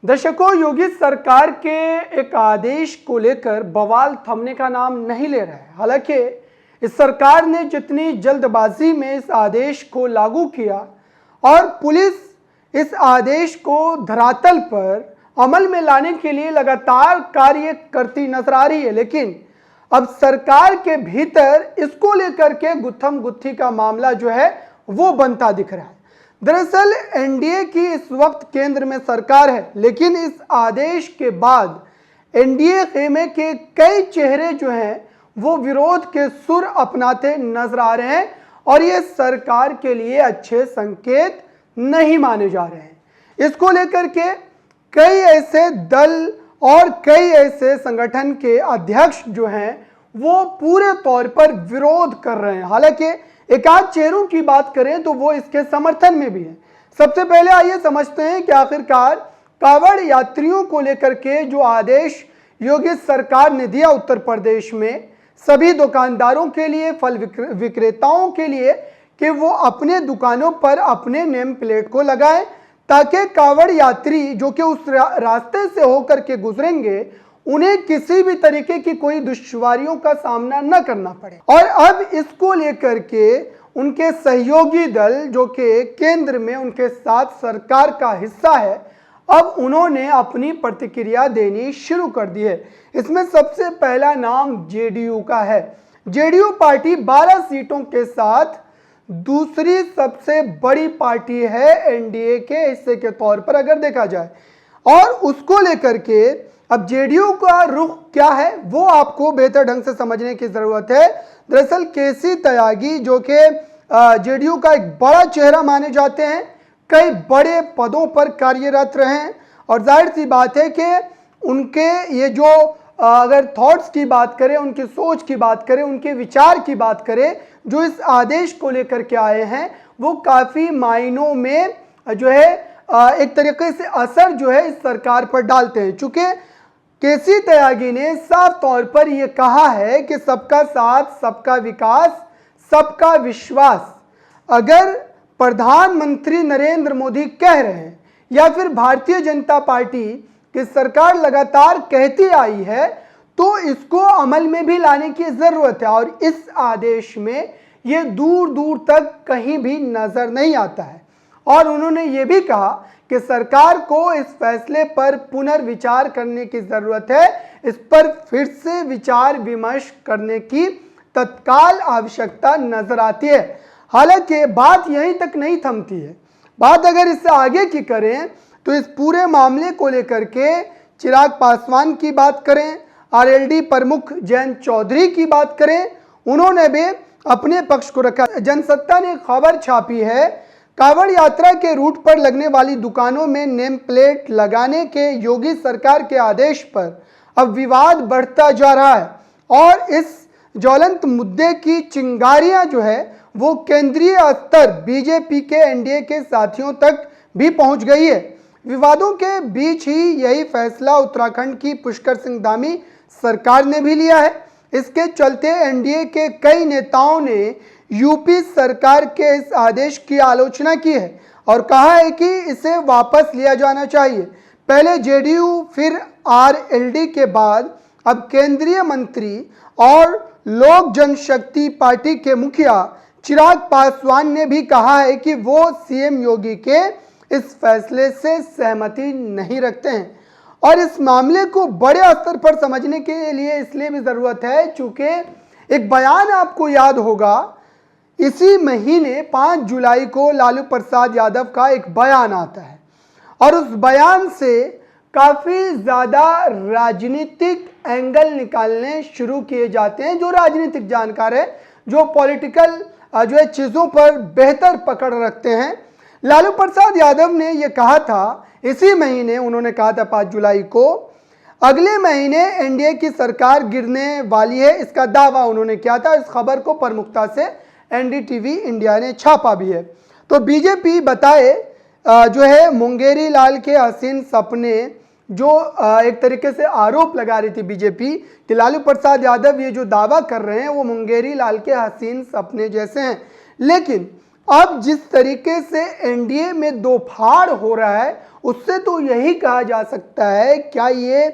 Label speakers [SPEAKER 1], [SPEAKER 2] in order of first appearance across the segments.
[SPEAKER 1] दर्शकों, योगी सरकार के एक आदेश को लेकर बवाल थमने का नाम नहीं ले रहा है। हालांकि इस सरकार ने जितनी जल्दबाजी में इस आदेश को लागू किया और पुलिस इस आदेश को धरातल पर अमल में लाने के लिए लगातार कार्य करती नजर आ रही है, लेकिन अब सरकार के भीतर इसको लेकर के गुत्थम गुत्थी का मामला जो है वो बनता दिख रहा है। दरअसल एनडीए की इस वक्त केंद्र में सरकार है, लेकिन इस आदेश के बाद एनडीए खेमे के कई चेहरे जो हैं वो विरोध के सुर अपनाते नजर आ रहे हैं और ये सरकार के लिए अच्छे संकेत नहीं माने जा रहे हैं। इसको लेकर के कई ऐसे दल और कई ऐसे संगठन के अध्यक्ष जो हैं वो पूरे तौर पर विरोध कर रहे हैं। हालांकि एक आध चेहरों की बात करें तो वो इसके समर्थन में भी है। सबसे पहले आइए समझते हैं कि आखिरकार कांवड़ यात्रियों को लेकर के जो आदेश योगी सरकार ने दिया उत्तर प्रदेश में सभी दुकानदारों के लिए, फल विक्रेताओं के लिए, कि वो अपने दुकानों पर अपने नेम प्लेट को लगाएं ताकि कांवड़ यात्री जो कि उस रास्ते से होकर के गुजरेंगे उन्हें किसी भी तरीके की कोई दुश्वारियों का सामना न करना पड़े। और अब इसको लेकर के उनके सहयोगी दल जो कि केंद्र में उनके साथ सरकार का हिस्सा है, अब उन्होंने अपनी प्रतिक्रिया देनी शुरू कर दी है। इसमें सबसे पहला नाम जेडीयू का है। जेडीयू पार्टी 12 सीटों के साथ दूसरी सबसे बड़ी पार्टी है एनडीए के हिस्से के तौर पर अगर देखा जाए, और उसको लेकर के अब जेडीयू का रुख क्या है वो आपको बेहतर ढंग से समझने की जरूरत है। दरअसल केसी त्यागी जो कि जेडीयू का एक बड़ा चेहरा माने जाते हैं, कई बड़े पदों पर कार्यरत रहे हैं और जाहिर सी बात है कि उनके ये जो अगर थॉट्स की बात करें, उनकी सोच की बात करें, उनके विचार की बात करें, जो इस आदेश को लेकर के आए हैं वो काफ़ी मायनों में जो है एक तरीके से असर जो है इस सरकार पर डालते हैं। चूँकि केसी त्यागी ने साफ तौर पर यह कहा है कि सबका साथ, सबका विकास, सबका विश्वास अगर प्रधानमंत्री नरेंद्र मोदी कह रहे हैं या फिर भारतीय जनता पार्टी की सरकार लगातार कहती आई है तो इसको अमल में भी लाने की जरूरत है। और इस आदेश में ये दूर दूर तक कहीं भी नजर नहीं आता है। और उन्होंने ये भी कहा कि सरकार को इस फैसले पर पुनर्विचार करने की जरूरत है, इस पर फिर से विचार विमर्श करने की तत्काल आवश्यकता नजर आती है। हालांकि बात यहीं तक नहीं थमती है। बात अगर इससे आगे की करें तो इस पूरे मामले को लेकर के चिराग पासवान की बात करें, आरएलडी प्रमुख जयंत चौधरी की बात करें, उन्होंने भी अपने पक्ष को रखा। जनसत्ता ने खबर छापी है, कांवड़ यात्रा के रूट पर लगने वाली दुकानों में नेम प्लेट लगाने के योगी सरकार के आदेश पर अब विवाद बढ़ता जा रहा है और इस ज्वलंत मुद्दे की चिंगारियां जो है वो केंद्रीय स्तर बीजेपी के एनडीए के साथियों तक भी पहुंच गई है। विवादों के बीच ही यही फैसला उत्तराखंड की पुष्कर सिंह धामी सरकार ने भी लिया है। इसके चलते एनडीए के कई नेताओं ने यूपी सरकार के इस आदेश की आलोचना की है और कहा है कि इसे वापस लिया जाना चाहिए। पहले जेडीयू फिर आरएलडी के बाद अब केंद्रीय मंत्री और लोक जनशक्ति पार्टी के मुखिया चिराग पासवान ने भी कहा है कि वो सीएम योगी के इस फैसले से सहमति नहीं रखते हैं। और इस मामले को बड़े स्तर पर समझने के लिए इसलिए भी ज़रूरत है चूँकि एक बयान आपको याद होगा, इसी महीने 5 जुलाई को लालू प्रसाद यादव का एक बयान आता है और उस बयान से काफ़ी ज़्यादा राजनीतिक एंगल निकालने शुरू किए जाते हैं। जो राजनीतिक जानकार है, जो पॉलिटिकल जो है चीज़ों पर बेहतर पकड़ रखते हैं, लालू प्रसाद यादव ने यह कहा था, इसी महीने उन्होंने कहा था 5 जुलाई को, अगले महीने एनडीए की सरकार गिरने वाली है, इसका दावा उन्होंने किया था। इस खबर को प्रमुखता से एनडीटीवी इंडिया ने छापा भी है। तो बीजेपी बताए जो है मुंगेरी लाल के हसीन सपने, जो एक तरीके से आरोप लगा रही थी बीजेपी कि लालू प्रसाद यादव ये जो दावा कर रहे हैं वो मुंगेरी लाल के हसीन सपने जैसे हैं, लेकिन अब जिस तरीके से एनडीए में दो फाड़ हो रहा है, उससे तो यही कहा जा सकता है, क्या ये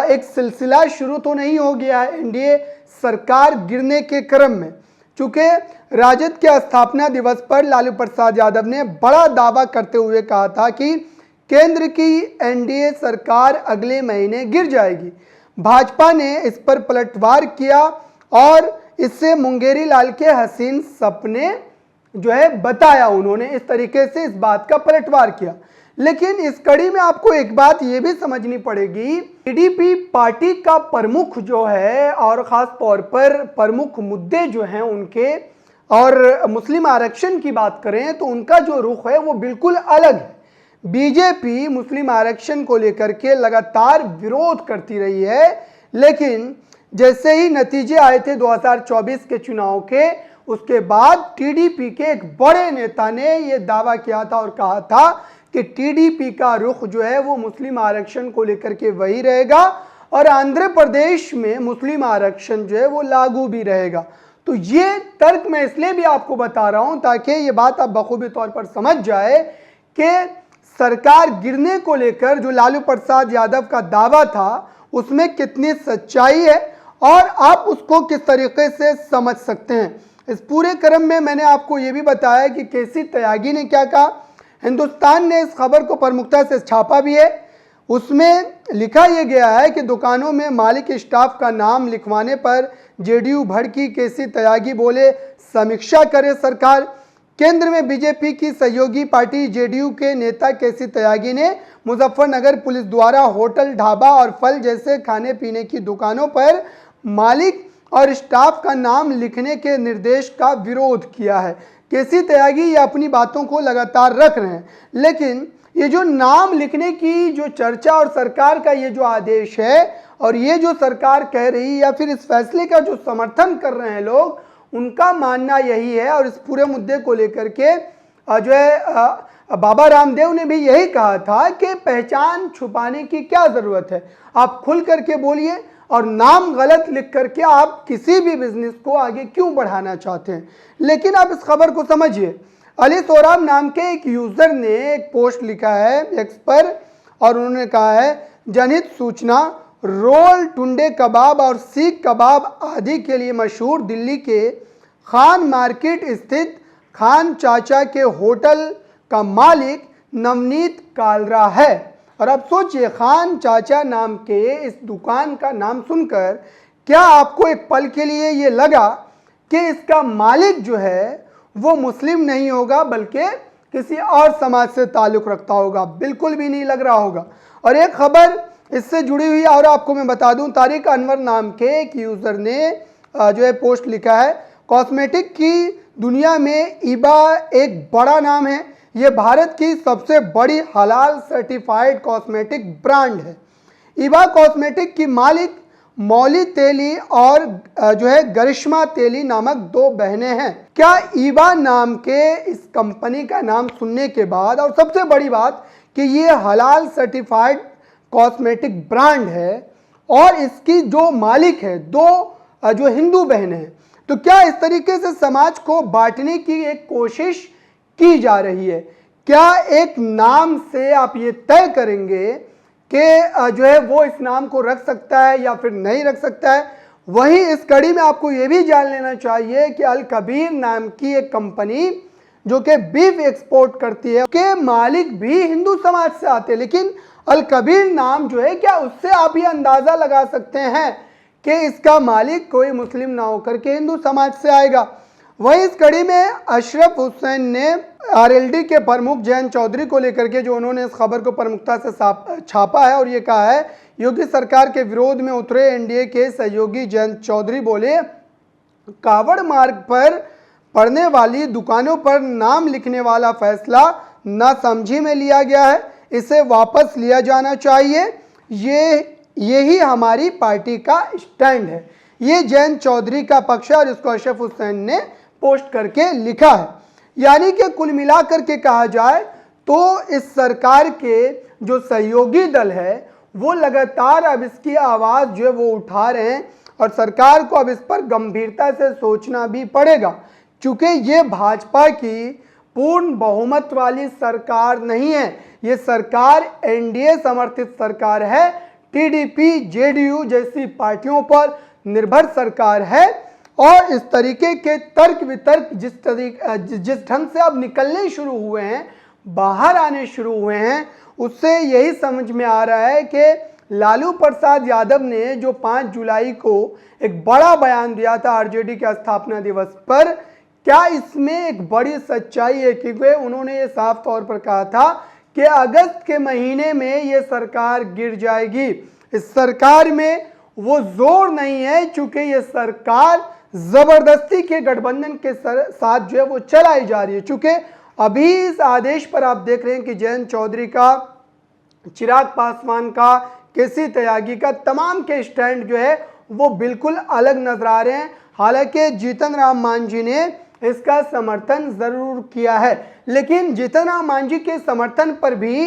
[SPEAKER 1] एक सिलसिला शुरू तो नहीं हो गया है एनडीए सरकार गिरने के क्रम में। चूंकि राजद के स्थापना दिवस पर लालू प्रसाद यादव ने बड़ा दावा करते हुए कहा था कि केंद्र की एनडीए सरकार अगले महीने गिर जाएगी। भाजपा ने इस पर पलटवार किया और इससे मुंगेरी लाल के हसीन सपने जो है बताया, उन्होंने इस तरीके से इस बात का पलटवार किया। लेकिन इस कड़ी में आपको एक बात यह भी समझनी पड़ेगी, टीडीपी पार्टी का प्रमुख जो है और खास तौर पर प्रमुख मुद्दे जो हैं उनके, और मुस्लिम आरक्षण की बात करें तो उनका जो रुख है वो बिल्कुल अलग है। बीजेपी मुस्लिम आरक्षण को लेकर के लगातार विरोध करती रही है, लेकिन जैसे ही नतीजे आए थे 2024 के चुनाव के, उसके बाद टीडीपी के एक बड़े नेता ने यह दावा किया था और कहा था कि टीडीपी का रुख जो है वो मुस्लिम आरक्षण को लेकर के वही रहेगा और आंध्र प्रदेश में मुस्लिम आरक्षण जो है वो लागू भी रहेगा। तो ये तर्क मैं इसलिए भी आपको बता रहा हूं ताकि ये बात आप बखूबी तौर पर समझ जाए कि सरकार गिरने को लेकर जो लालू प्रसाद यादव का दावा था उसमें कितनी सच्चाई है और आप उसको किस तरीके से समझ सकते हैं। इस पूरे क्रम में मैंने आपको ये भी बताया कि केसी त्यागी ने क्या कहा। हिंदुस्तान ने इस खबर को प्रमुखता से छापा भी है। उसमें लिखा यह गया है कि दुकानों में मालिक स्टाफ का नाम लिखवाने पर जेडीयू भड़की। केसी त्यागी बोले समीक्षा करे सरकार। केंद्र में बीजेपी की सहयोगी पार्टी जेडीयू के नेता केसी त्यागी ने मुजफ्फरनगर पुलिस द्वारा होटल, ढाबा और फल जैसे खाने पीने की दुकानों पर मालिक और स्टाफ का नाम लिखने के निर्देश का विरोध किया है। केसी त्यागी ये अपनी बातों को लगातार रख रहे हैं, लेकिन ये जो नाम लिखने की जो चर्चा और सरकार का ये जो आदेश है और ये जो सरकार कह रही या फिर इस फैसले का जो समर्थन कर रहे हैं लोग, उनका मानना यही है और इस पूरे मुद्दे को लेकर के जो है बाबा रामदेव ने भी यही कहा था कि पहचान छुपाने की क्या ज़रूरत है, आप खुल करके बोलिए और नाम गलत लिख करके आप किसी भी बिजनेस को आगे क्यों बढ़ाना चाहते हैं। लेकिन आप इस खबर को समझिए। अली सोराब नाम के एक यूज़र ने एक पोस्ट लिखा है एक्स पर और उन्होंने कहा है जनहित सूचना, रोल, टुंडे कबाब और सीख कबाब आदि के लिए मशहूर दिल्ली के खान मार्केट स्थित खान चाचा के होटल का मालिक नवनीत कालरा है। और अब सोचिए, खान चाचा नाम के इस दुकान का नाम सुनकर क्या आपको एक पल के लिए ये लगा कि इसका मालिक जो है वो मुस्लिम नहीं होगा बल्कि किसी और समाज से ताल्लुक़ रखता होगा? बिल्कुल भी नहीं लग रहा होगा। और एक खबर इससे जुड़ी हुई और आपको मैं बता दूं, तारिक अनवर नाम के एक यूज़र ने जो है पोस्ट लिखा है, कॉस्मेटिक की दुनिया में ईबा एक बड़ा नाम है। ये भारत की सबसे बड़ी हलाल सर्टिफाइड कॉस्मेटिक ब्रांड है। ईबा कॉस्मेटिक की मालिक मौली तेली और जो है गरिश्मा तेली नामक दो बहनें हैं। क्या ईबा नाम के इस कंपनी का नाम सुनने के बाद, और सबसे बड़ी बात कि ये हलाल सर्टिफाइड कॉस्मेटिक ब्रांड है और इसकी जो मालिक है दो जो हिंदू बहनें हैं, तो क्या इस तरीके से समाज को बांटने की एक कोशिश की जा रही है? क्या एक नाम से आप ये तय करेंगे कि जो है वो इस नाम को रख सकता है या फिर नहीं रख सकता है? वहीं इस कड़ी में आपको ये भी जान लेना चाहिए कि अल कबीर नाम की एक कंपनी जो कि बीफ एक्सपोर्ट करती है के मालिक भी हिंदू समाज से आते हैं, लेकिन अल कबीर नाम जो है, क्या उससे आप ये अंदाज़ा लगा सकते हैं कि इसका मालिक कोई मुस्लिम ना होकर के हिंदू समाज से आएगा? वहीं इस कड़ी में अशरफ हुसैन ने आरएलडी के प्रमुख जयंत चौधरी को लेकर के जो उन्होंने इस खबर को प्रमुखता से छापा है और ये कहा है, योगी सरकार के विरोध में उतरे एनडीए के सहयोगी जयंत चौधरी बोले कावड़ मार्ग पर पड़ने वाली दुकानों पर नाम लिखने वाला फैसला नासमझी में लिया गया है, इसे वापस लिया जाना चाहिए। यही हमारी पार्टी का स्टैंड है। ये जयंत चौधरी का पक्ष है और इसको अशरफ हुसैन ने पोस्ट करके लिखा है। यानी कि कुल मिलाकर के कहा जाए तो इस सरकार के जो सहयोगी दल है वो लगातार अब इसकी आवाज़ जो है वो उठा रहे हैं और सरकार को अब इस पर गंभीरता से सोचना भी पड़ेगा चूंकि ये भाजपा की पूर्ण बहुमत वाली सरकार नहीं है, ये सरकार एनडीए समर्थित सरकार है, टीडीपी जेडीयू जैसी पार्टियों पर निर्भर सरकार है। और इस तरीके के तर्क वितर्क जिस ढंग से अब निकलने शुरू हुए हैं, बाहर आने शुरू हुए हैं, उससे यही समझ में आ रहा है कि लालू प्रसाद यादव ने जो 5 जुलाई को एक बड़ा बयान दिया था आरजेडी के स्थापना दिवस पर, क्या इसमें एक बड़ी सच्चाई है? क्योंकि उन्होंने ये साफ तौर पर कहा था कि अगस्त के महीने में ये सरकार गिर जाएगी। इस सरकार में वो जोर नहीं है, चूंकि ये सरकार जबरदस्ती के गठबंधन के साथ जो है वो चलाई जा रही है। चूंकि अभी इस आदेश पर आप देख रहे हैं कि जयंत चौधरी का, चिराग पासवान का, केसी त्यागी का, तमाम के स्टैंड जो है वो बिल्कुल अलग नजर आ रहे हैं। हालांकि जीतन राम मांझी ने इसका समर्थन जरूर किया है, लेकिन जीतन राम मांझी के समर्थन पर भी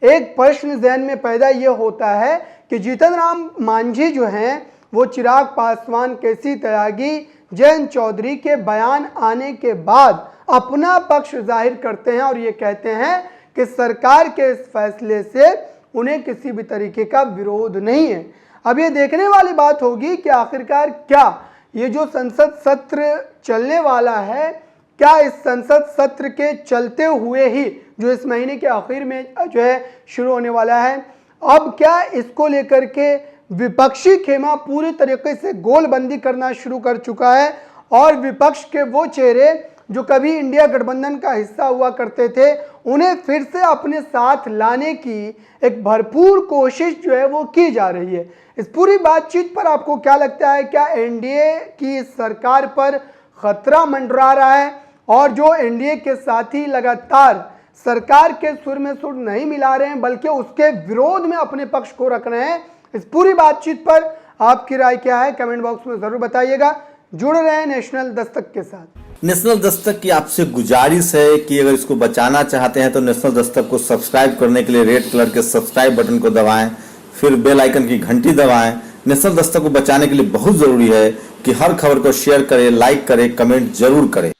[SPEAKER 1] एक प्रश्न जहन में पैदा ये होता है कि जीतन राम मांझी जो हैं वो चिराग पासवान, केसी त्यागी, जयंत चौधरी के बयान आने के बाद अपना पक्ष जाहिर करते हैं और ये कहते हैं कि सरकार के इस फैसले से उन्हें किसी भी तरीके का विरोध नहीं है। अब ये देखने वाली बात होगी कि आखिरकार क्या ये जो संसद सत्र चलने वाला है, क्या इस संसद सत्र के चलते हुए ही जो इस महीने के आखिर में जो है शुरू होने वाला है, अब क्या इसको लेकर के विपक्षी खेमा पूरी तरीके से गोलबंदी करना शुरू कर चुका है और विपक्ष के वो चेहरे जो कभी इंडिया गठबंधन का हिस्सा हुआ करते थे, उन्हें फिर से अपने साथ लाने की एक भरपूर कोशिश जो है वो की जा रही है। इस पूरी बातचीत पर आपको क्या लगता है? क्या एनडीए की सरकार पर खतरा मंडरा रहा है और जो एनडीए के साथी लगातार सरकार के सुर में सुर नहीं मिला रहे हैं बल्कि उसके विरोध में अपने पक्ष को रख रहे हैं? इस पूरी बातचीत पर आपकी राय क्या है? कमेंट बॉक्स में जरूर बताइएगा। जुड़े रहें नेशनल दस्तक के साथ।
[SPEAKER 2] नेशनल दस्तक की आपसे गुजारिश है कि अगर इसको बचाना चाहते हैं तो नेशनल दस्तक को सब्सक्राइब करने के लिए रेड कलर के सब्सक्राइब बटन को दबाएं, फिर बेल आइकन की घंटी दबाएं। नेशनल दस्तक को बचाने के लिए बहुत जरूरी है कि हर खबर को शेयर करें, लाइक करें, कमेंट जरूर करें।